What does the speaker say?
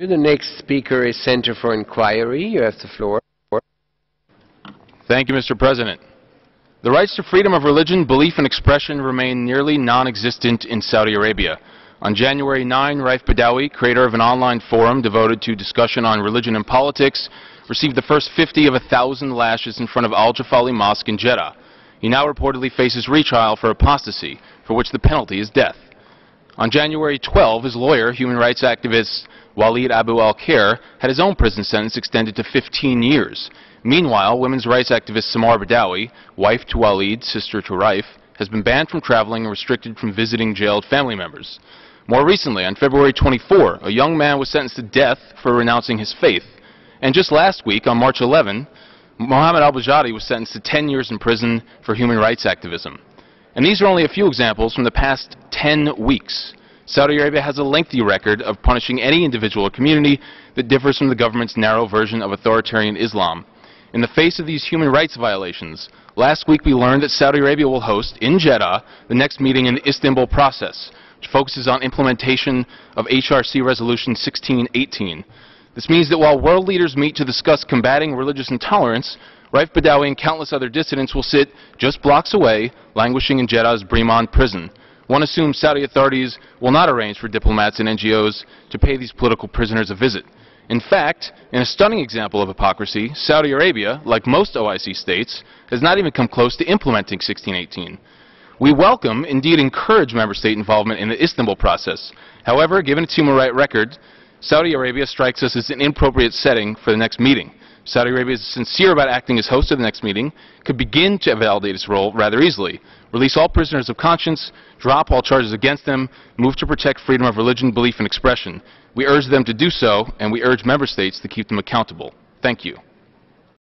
The next speaker is Center for Inquiry. You have the floor. Thank you, Mr. President. The rights to freedom of religion, belief, and expression remain nearly non-existent in Saudi Arabia. On January 9, Raif Badawi, creator of an online forum devoted to discussion on religion and politics, received the first 50 of 1,000 lashes in front of Al-Jafali Mosque in Jeddah. He now reportedly faces retrial for apostasy, for which the penalty is death. On January 12, his lawyer, human rights activist Walid Abu al-Khair, had his own prison sentence extended to 15 years. Meanwhile, women's rights activist Samar Badawi, wife to Walid, sister to Raif, has been banned from traveling and restricted from visiting jailed family members. More recently, on February 24, a young man was sentenced to death for renouncing his faith. And just last week, on March 11, Mohammed al-Bajadi was sentenced to 10 years in prison for human rights activism. And these are only a few examples from the past 10 weeks. Saudi Arabia has a lengthy record of punishing any individual or community that differs from the government's narrow version of authoritarian Islam. In the face of these human rights violations, last week we learned that Saudi Arabia will host, in Jeddah, the next meeting in the Istanbul Process, which focuses on implementation of HRC Resolution 1618. This means that while world leaders meet to discuss combating religious intolerance, Raif Badawi and countless other dissidents will sit just blocks away, languishing in Jeddah's Bremond prison. One assumes Saudi authorities will not arrange for diplomats and NGOs to pay these political prisoners a visit. In fact, in a stunning example of hypocrisy, Saudi Arabia, like most OIC states, has not even come close to implementing 1618. We welcome, indeed encourage member state involvement in the Istanbul process. However, given its human rights record, Saudi Arabia strikes us as an inappropriate setting for the next meeting. Saudi Arabia is sincere about acting as host of the next meeting, could begin to validate its role rather easily. Release all prisoners of conscience, drop all charges against them, move to protect freedom of religion, belief, and expression. We urge them to do so, and we urge member states to keep them accountable. Thank you.